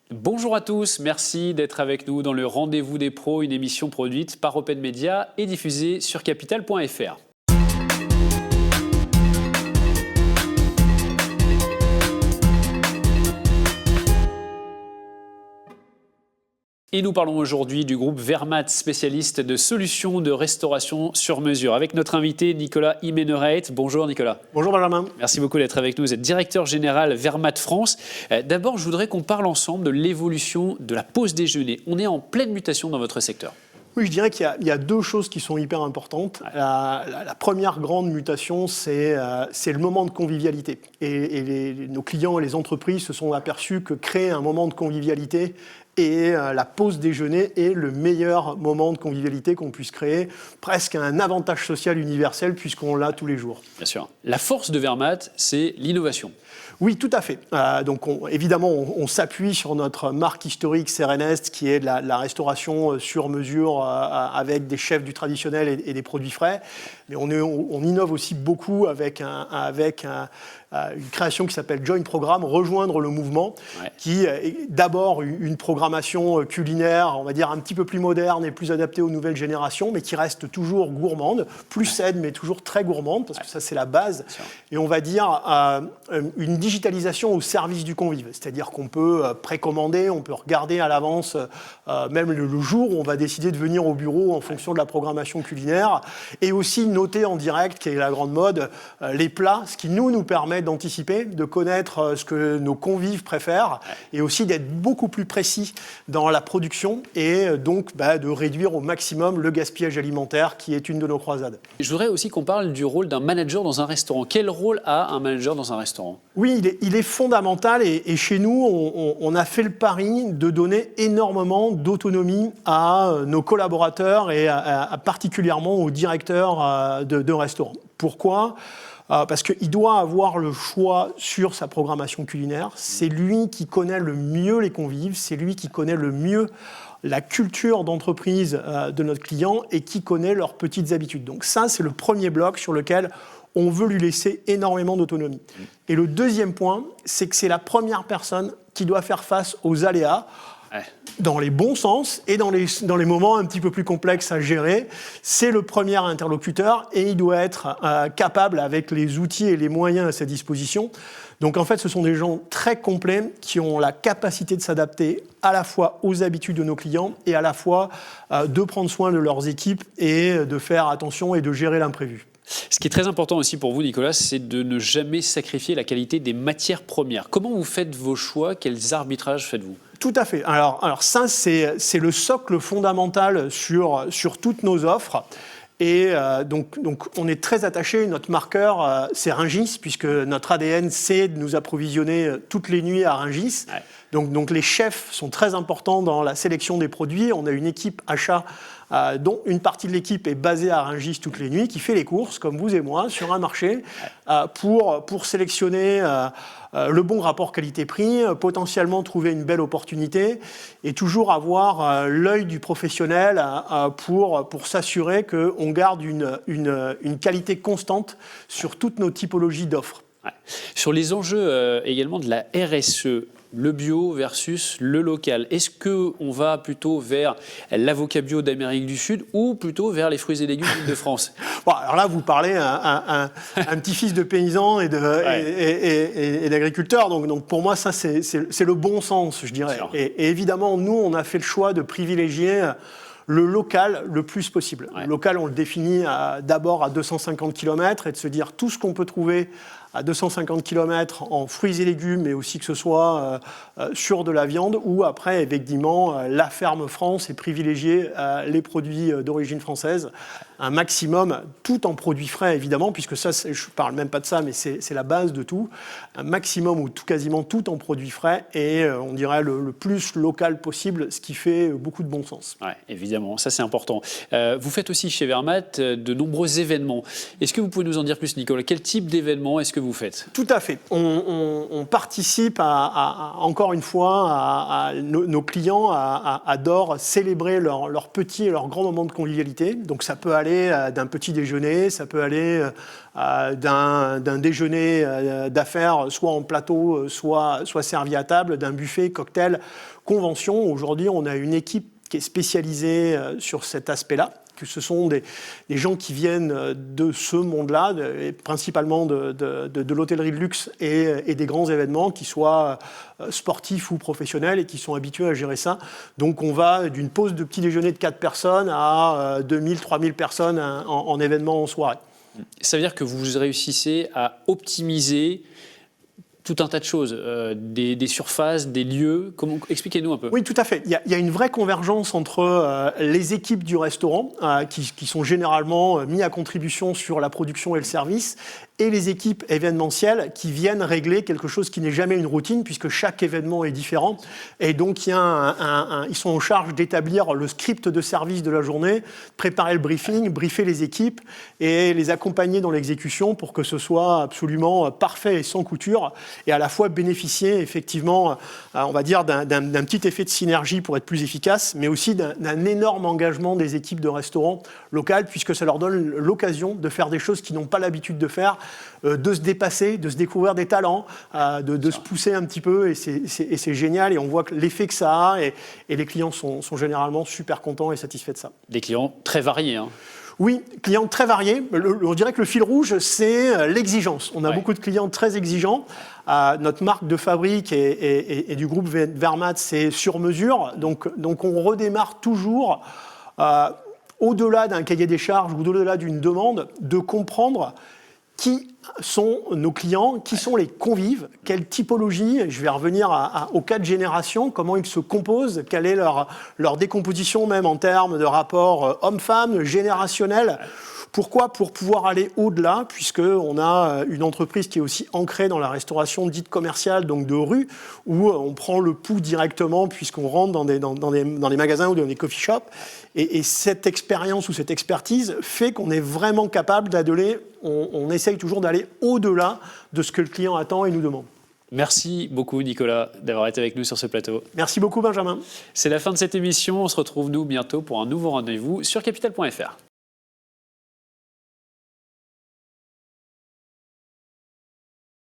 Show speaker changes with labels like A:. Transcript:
A: Bonjour à tous, merci d'être avec nous dans le Rendez-vous des pros, une émission produite par Open Media et diffusée sur capital.fr. Et nous parlons aujourd'hui du groupe Vermaat, spécialiste de solutions de restauration sur mesure, avec notre invité Nicolas Immeneraet. Bonjour Nicolas.
B: Bonjour Benjamin.
A: Merci beaucoup d'être avec nous. Vous êtes directeur général Vermaat France. D'abord, je voudrais qu'on parle ensemble de l'évolution de la pause déjeuner. On est en pleine mutation dans votre secteur.
B: Oui, je dirais qu'il y a deux choses qui sont hyper importantes. La première grande mutation, c'est le moment de convivialité. Nos clients et les entreprises se sont aperçus que créer un moment de convivialité et la pause déjeuner est le meilleur moment de convivialité qu'on puisse créer, presque un avantage social universel puisqu'on l'a tous les jours.
A: Bien sûr. La force de Vermaat, c'est l'innovation.
B: Oui, tout à fait. Évidemment, on s'appuie sur notre marque historique Serenest, qui est de la restauration sur mesure avec des chefs du traditionnel et des produits frais. Mais on innove aussi beaucoup avec une création qui s'appelle Join Programme, rejoindre le mouvement, qui est d'abord une programmation culinaire, on va dire un petit peu plus moderne et plus adaptée aux nouvelles générations, mais qui reste toujours gourmande, plus saine, mais toujours très gourmande, parce que ça c'est la base. Et on va dire une digitalisation au service du convive, c'est-à-dire qu'on peut précommander, on peut regarder à l'avance, même le jour où on va décider de venir au bureau en fonction de la programmation culinaire, et aussi noter en direct, qui est la grande mode, les plats, ce qui nous permet d'anticiper, de connaître ce que nos convives préfèrent et aussi d'être beaucoup plus précis dans la production et donc de réduire au maximum le gaspillage alimentaire qui est une de nos croisades.
A: Je voudrais aussi qu'on parle du rôle d'un manager dans un restaurant. Quel rôle a un manager dans un restaurant ?
B: Oui, il est fondamental et chez nous, on a fait le pari de donner énormément d'autonomie à nos collaborateurs et particulièrement aux directeurs de restaurants. Pourquoi ? Parce qu'il doit avoir le choix sur sa programmation culinaire. C'est lui qui connaît le mieux les convives, c'est lui qui connaît le mieux la culture d'entreprise de notre client et qui connaît leurs petites habitudes. Donc ça, c'est le premier bloc sur lequel on veut lui laisser énormément d'autonomie. Et le deuxième point, c'est que c'est la première personne qui doit faire face aux aléas, dans les bons sens et dans les moments un petit peu plus complexes à gérer. C'est le premier interlocuteur et il doit être capable, avec les outils et les moyens à sa disposition. Donc en fait, ce sont des gens très complets qui ont la capacité de s'adapter à la fois aux habitudes de nos clients et à la fois de prendre soin de leurs équipes et de faire attention et de gérer l'imprévu.
A: Ce qui est très important aussi pour vous, Nicolas, c'est de ne jamais sacrifier la qualité des matières premières. Comment vous faites vos choix ? Quels arbitrages faites-vous ?
B: Tout à fait. Alors ça, c'est le socle fondamental sur toutes nos offres. Et donc, on est très attaché. Notre marqueur, c'est Rungis, puisque notre ADN, c'est de nous approvisionner toutes les nuits à Rungis. Donc les chefs sont très importants dans la sélection des produits. On a une équipe achat dont une partie de l'équipe est basée à Rungis toutes les nuits, qui fait les courses, comme vous et moi, sur un marché, pour sélectionner le bon rapport qualité-prix, potentiellement trouver une belle opportunité et toujours avoir l'œil du professionnel pour s'assurer qu'on garde une qualité constante sur toutes nos typologies d'offres.
A: Sur les enjeux également de la RSE, le bio versus le local, est-ce qu'on va plutôt vers l'avocat bio d'Amérique du Sud ou plutôt vers les fruits et légumes d'Île-de-France ?
B: Bon, alors là, vous parlez un petit-fils de paysan et d'agriculteur. Donc pour moi, ça, c'est le bon sens, je dirais. Et évidemment, nous, on a fait le choix de privilégier le local le plus possible. Le local, on le définit d'abord à 250 km et de se dire tout ce qu'on peut trouver à 250 km en fruits et légumes, mais aussi que ce soit sur de la viande ou après, effectivement, la ferme France et privilégier les produits d'origine française, un maximum, tout en produits frais évidemment, puisque ça, je ne parle même pas de ça, mais c'est la base de tout, un maximum ou quasiment tout en produits frais et on dirait le plus local possible, ce qui fait beaucoup de bon sens.
A: Oui, évidemment, ça c'est important. Vous faites aussi chez Vermaat de nombreux événements. Est-ce que vous pouvez nous en dire plus, Nicolas ? Quel type d'événements est-ce que vous faites.
B: Tout à fait. On participe encore une fois, nos clients adorent célébrer leurs petits et leurs grands moments de convivialité. Donc ça peut aller d'un petit déjeuner, ça peut aller d'un déjeuner d'affaires, soit en plateau, soit servi à table, d'un buffet, cocktail, convention. Aujourd'hui, on a une équipe qui est spécialisée sur cet aspect-là, que ce sont des gens qui viennent de ce monde-là, principalement de l'hôtellerie de luxe et des grands événements, qui soient sportifs ou professionnels, et qui sont habitués à gérer ça. Donc on va d'une pause de petit déjeuner de 4 personnes à 2000, 3000 personnes en événement en soirée.
A: Ça veut dire que vous réussissez à optimiser tout un tas de choses, des surfaces, des lieux. Expliquez-nous un peu.
B: Oui, tout à fait. Il y a une vraie convergence entre les équipes du restaurant, qui sont généralement mis à contribution sur la production et le service, et les équipes événementielles qui viennent régler quelque chose qui n'est jamais une routine, puisque chaque événement est différent. Et donc, ils sont en charge d'établir le script de service de la journée, préparer le briefing, briefer les équipes et les accompagner dans l'exécution pour que ce soit absolument parfait et sans couture, et à la fois bénéficier effectivement, on va dire, d'un petit effet de synergie pour être plus efficace, mais aussi d'un énorme engagement des équipes de restaurants locales, puisque ça leur donne l'occasion de faire des choses qu'ils n'ont pas l'habitude de faire, de se dépasser, de se découvrir des talents, de se pousser un petit peu, et c'est génial, et on voit l'effet que ça a, et les clients sont généralement super contents et satisfaits de ça.
A: Des clients très variés, hein.
B: Oui, clients très variés. On dirait que le fil rouge, c'est l'exigence. On a beaucoup de clients très exigeants. Notre marque de fabrique et du groupe Vermaat, c'est sur mesure. Donc on redémarre toujours, au-delà d'un cahier des charges ou au-delà d'une demande, de comprendre qui sont nos clients, qui sont les convives, quelle typologie, je vais revenir aux 4 générations, comment ils se composent, quelle est leur décomposition même en termes de rapport homme-femme, générationnel. Pourquoi ? Pour pouvoir aller au-delà, puisqu'on a une entreprise qui est aussi ancrée dans la restauration dite commerciale, donc de rue, où on prend le pouls directement, puisqu'on rentre dans des magasins ou dans des coffee shops. Et cette expérience ou cette expertise fait qu'on est vraiment capable d'aller, on essaye toujours d'aller au-delà de ce que le client attend et nous demande.
A: Merci beaucoup Nicolas d'avoir été avec nous sur ce plateau.
B: Merci beaucoup Benjamin.
A: C'est la fin de cette émission. On se retrouve nous bientôt pour un nouveau rendez-vous sur capital.fr.